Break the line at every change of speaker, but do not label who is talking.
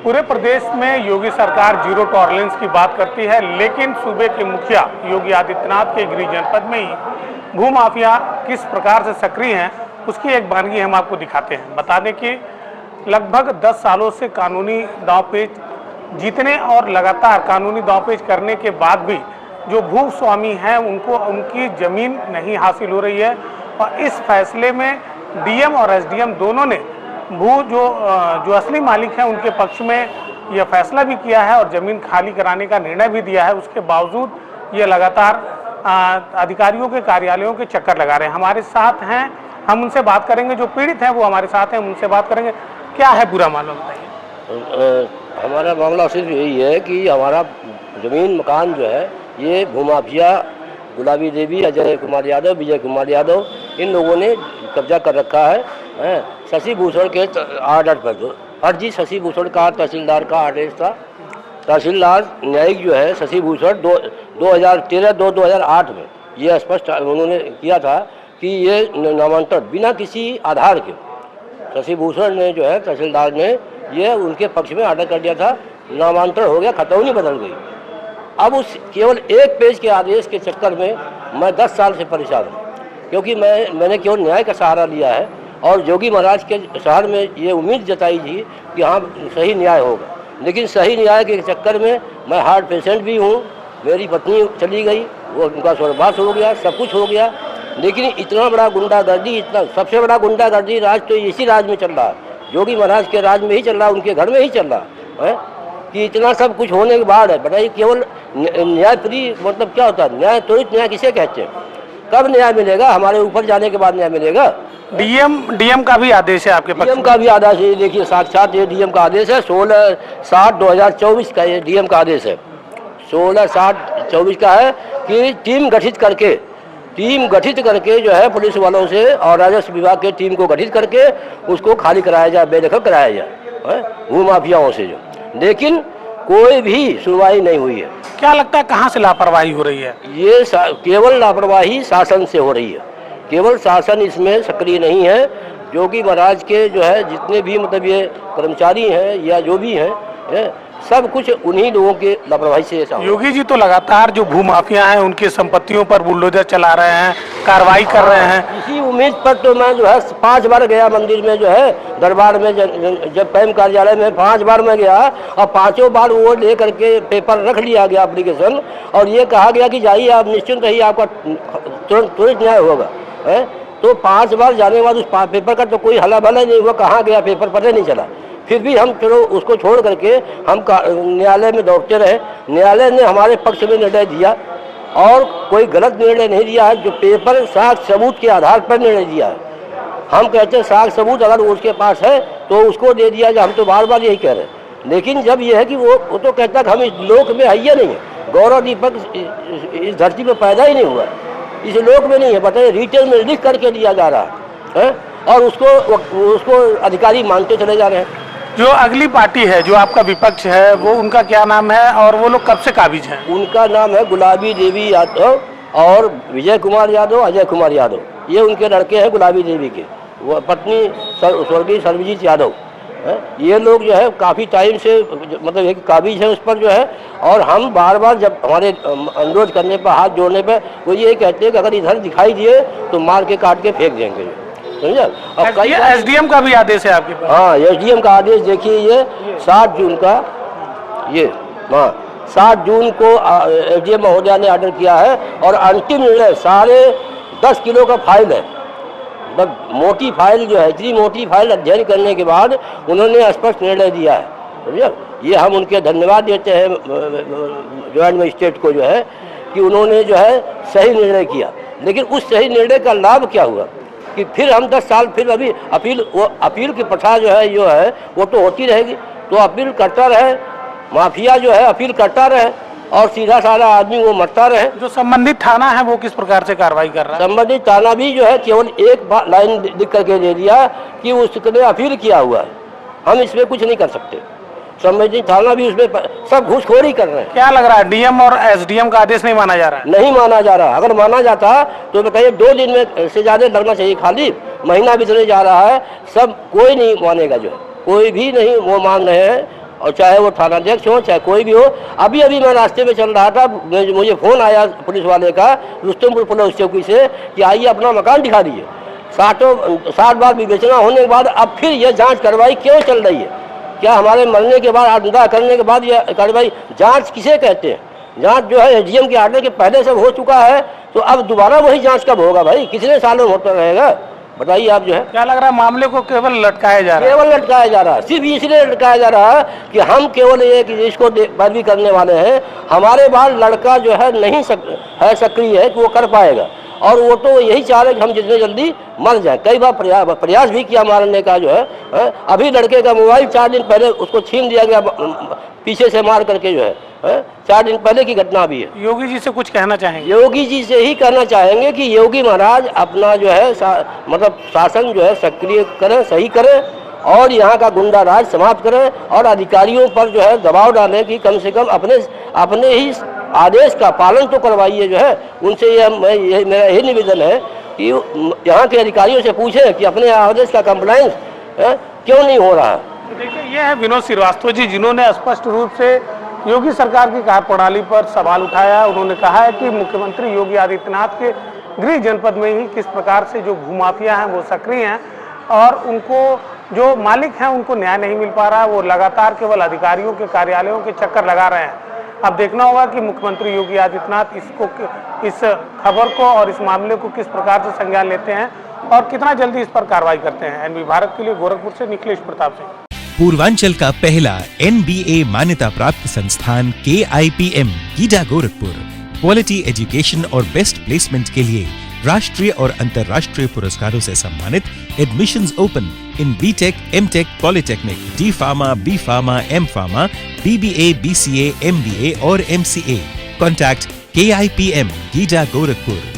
पूरे प्रदेश में योगी सरकार जीरो टॉलरेंस की बात करती है, लेकिन सूबे के मुखिया योगी आदित्यनाथ के गृह जनपद में ही भूमाफिया किस प्रकार से सक्रिय हैं, उसकी एक वानगी हम आपको दिखाते हैं। बता दें कि लगभग 10 सालों से कानूनी दांवपेच जीतने और लगातार कानूनी दांवपेच करने के बाद भी जो भूस्वामी हैं उनको उनकी ज़मीन नहीं हासिल हो रही है। और इस फैसले में डीएम और एसडीएम दोनों ने जो असली मालिक हैं उनके पक्ष में यह फैसला भी किया है और ज़मीन खाली कराने का निर्णय भी दिया है। उसके बावजूद ये लगातार अधिकारियों के कार्यालयों के चक्कर लगा रहे हैं। हमारे साथ हैं, हम उनसे बात करेंगे, जो पीड़ित हैं वो हमारे साथ हैं, उनसे बात करेंगे। क्या है पूरा मामला, बताइए।
हमारा मामला सिर्फ यही है कि हमारा ज़मीन मकान जो है ये भूमाफिया गुलाबी देवी, अजय कुमार यादव, विजय कुमार यादव, इन लोगों ने कब्जा कर रखा है। शशि भूषण के आर्डर पर, जो फर्जी शशि भूषण का तहसीलदार का आदेश था। तहसीलदार न्यायिक जो है शशि भूषण 2013-2008 में ये स्पष्ट उन्होंने किया था कि ये नामांतरण बिना किसी आधार के शशि भूषण ने जो है तहसीलदार ने ये उनके पक्ष में आर्डर कर दिया था। नामांतरण हो गया, खतौनी बदल गई। अब उस केवल एक पेज के आदेश के चक्कर में मैं 10 साल से परेशान हूँ, क्योंकि मैंने केवल न्याय का सहारा लिया है और योगी महाराज के शहर में ये उम्मीद जताई थी कि हाँ सही न्याय होगा। लेकिन सही न्याय के चक्कर में मैं हार्ट पेशेंट भी हूँ, मेरी पत्नी चली गई, वो उनका स्वर्गवास हो गया, सब कुछ हो गया। लेकिन इतना बड़ा गुंडागर्दी, इतना सबसे बड़ा गुंडागर्दी राज तो इसी राज में चल रहा है, योगी महाराज के राज में ही चल रहा है, उनके घर में ही चल रहा है कि इतना सब कुछ होने के बाद है। बताइए केवल न्याय फ्री मतलब क्या होता है? न्याय त्वरित न्याय किसे कहते हैं? कब न्याय मिलेगा? हमारे ऊपर जाने के बाद न्याय मिलेगा।
डीएम का भी आदेश है आपके पास?
डीएम का भी आदेश है, देखिए साक्षात ये डीएम का आदेश है। 16/7/2024 का ये डीएम का आदेश है। 16/7/24 का है कि टीम गठित करके जो है पुलिस वालों से और राजस्व विभाग के टीम को गठित करके उसको खाली कराया जाए, बेदखल कराया जाए भूमाफियाओं से जो। लेकिन कोई भी सुनवाई नहीं हुई है।
क्या लगता है कहाँ से लापरवाही हो रही है?
ये केवल लापरवाही शासन से हो रही है, केवल शासन इसमें सक्रिय नहीं है। योगी महाराज के जो है जितने भी मतलब ये कर्मचारी हैं या जो भी हैं, सब कुछ उन्हीं लोगों के लापरवाही से ऐसा।
योगी जी तो लगातार जो भूमाफिया हैं उनकी संपत्तियों पर बुलडोजर चला रहे हैं, कार्रवाई कर रहे हैं।
इसी उम्मीद पर तो मैं जो है 5 बार गया मंदिर में, जो है दरबार में, जब पैम कार्यालय में 5 बार मैं गया और 5 बार वो ले करके पेपर रख लिया गया एप्लीकेशन, और ये कहा गया कि जाइए आप निश्चिंत रहिए, आपका तुरंत न्याय होगा। तो 5 बार जाने के बाद उस पेपर का तो कोई हला भला नहीं हुआ, कहाँ गया पेपर पता नहीं चला। फिर भी हम चलो उसको छोड़ करके हम न्यायालय में दौड़ते रहे। न्यायालय ने हमारे पक्ष में निर्णय दिया और कोई गलत निर्णय नहीं दिया है, जो पेपर साक्ष्य सबूत के आधार पर निर्णय दिया है। हम कहते हैं साक्ष्य सबूत अगर उसके पास है तो उसको दे दिया जाए, हम तो बार बार यही कह रहे हैं। लेकिन जब यह है कि वो तो कहता है कि हम इस लोक में है ही नहीं है, गौरव दीपक इस धरती पर पैदा ही नहीं हुआ, इस लोक में नहीं है। बताइए रिटेल में लिख करके दिया जा रहा है और उसको अधिकारी मानते चले जा रहे हैं।
जो अगली पार्टी है, जो आपका विपक्ष है, वो उनका क्या नाम है और वो लोग कब से काबिज हैं?
उनका नाम है गुलाबी देवी यादव और विजय कुमार यादव, अजय कुमार यादव। ये उनके लड़के हैं गुलाबी देवी के, वो पत्नी स्वर्गीय सर्वजीत यादव। ये लोग जो है काफ़ी टाइम से मतलब एक काबिज है उस पर जो है। और हम बार बार जब हमारे अनुरोध करने पर, हाथ जोड़ने पर, वो ये कहते हैं कि अगर इधर दिखाई दिए तो मार के काट के फेंक देंगे, समझा। अब कई
एसडीएम का भी आदेश है आपके पास?
हाँ, एसडीएम का आदेश देखिए, ये 7 जून का, ये हाँ 7 जून को एसडीएम महोदया ने ऑर्डर किया है। और अंतिम निर्णय 10.5 किलो का फाइल है, मोटी फाइल जो है, इतनी मोटी फाइल अध्ययन करने के बाद उन्होंने स्पष्ट निर्णय दिया है, समझा। ये हम उनके धन्यवाद देते हैं जॉइंट मजिस्ट्रेट को जो है कि उन्होंने जो है सही निर्णय किया। लेकिन उस सही निर्णय का लाभ क्या हुआ कि फिर हम 10 साल फिर अभी अपील की प्रथा जो है वो तो होती रहेगी। तो अपील करता रहे, माफिया जो है अपील करता रहे और सीधा साधा आदमी वो मरता रहे।
जो संबंधित थाना है वो किस प्रकार से कार्रवाई कर रहा है?
संबंधित थाना भी जो है केवल एक लाइन लिख करके दे दिया कि उसने अपील किया हुआ है, हम इसमें कुछ नहीं कर सकते। संबंधित थाना भी उसमें सब घूसखोरी कर रहे हैं।
क्या लग रहा है डीएम और एसडीएम का आदेश नहीं माना जा रहा है?
नहीं माना जा रहा। अगर माना जाता तो बताइए 2 दिन में से ज़्यादा लगना चाहिए, खाली महीना बीतने जा रहा है, सब कोई नहीं मानेगा, जो है कोई भी नहीं वो मान रहे हैं। और चाहे वो थानाध्यक्ष हो चाहे कोई भी हो। अभी अभी मैं रास्ते में चल रहा था, मुझे फ़ोन आया पुलिस वाले का रुस्तमपुर पुलिस चौकी से कि आइए अपना मकान दिखा दीजिए। 60 बार विवेचना होने के बाद अब फिर ये जांच कार्रवाई क्यों चल रही है? क्या हमारे मरने के बाद अंधा करने के बाद ये कार्रवाई जांच किसे कहते हैं? जांच जो है एसडीएम के आर्डर के पहले सब हो चुका है, तो अब दोबारा वही जांच कब होगा भाई? कितने सालों में होता रहेगा बताइए आप जो है।
क्या लग रहा है मामले को केवल लटकाया जा रहा है?
केवल लटकाया जा रहा है, सिर्फ इसलिए लटकाया जा रहा है कि हम केवल एक इसको पैरवी करने वाले हैं। हमारे बाद लड़का जो है नहीं है सक्रिय है कि वो कर पाएगा, और वो तो यही चाह रहे कि हम जितने जल्दी मर जाए। कई बार प्रयास भी किया मारने का जो है। अभी लड़के का मोबाइल 4 दिन पहले उसको छीन दिया गया, पीछे से मार करके जो है 4 दिन पहले की घटना भी है।
योगी जी से कुछ कहना चाहेंगे?
योगी जी से ही कहना चाहेंगे कि योगी महाराज अपना जो है मतलब शासन जो है सक्रिय करें, सही करें, और यहाँ का गुंडा राज समाप्त करें, और अधिकारियों पर जो है दबाव डालें कि कम से कम अपने ही आदेश का पालन तो करवाइए जो है उनसे। मेरा यही निवेदन है कि यहाँ के अधिकारियों से पूछें कि अपने आदेश का कंप्लायंस क्यों नहीं हो रहा है।
तो देखिए, ये है विनोद श्रीवास्तव जी, जिन्होंने स्पष्ट रूप से योगी सरकार की कार्यप्रणाली पर सवाल उठाया। उन्होंने कहा है कि मुख्यमंत्री योगी आदित्यनाथ के गृह जनपद में ही किस प्रकार से जो भूमाफिया हैं वो सक्रिय हैं, और उनको जो मालिक हैं उनको न्याय नहीं मिल पा रहा है। वो लगातार केवल अधिकारियों के कार्यालयों के चक्कर लगा रहे हैं। अब देखना होगा कि मुख्यमंत्री योगी आदित्यनाथ इस खबर को और इस मामले को किस प्रकार से संज्ञान लेते हैं और कितना जल्दी इस पर कार्रवाई करते हैं। एनबी भारत के लिए गोरखपुर से निखिलेश प्रताप सिंह।
पूर्वांचल का पहला NBA मान्यता प्राप्त संस्थान KIPM GIDA Gorakhpur quality education और बेस्ट प्लेसमेंट के लिए राष्ट्रीय और अंतर्राष्ट्रीय पुरस्कारों से सम्मानित। Admissions open in BTech, MTech, Polytechnic, D Pharma, B Pharma, M Pharma, BBA, BCA, MBA और MCA. Contact KIPM GIDA Gorakhpur.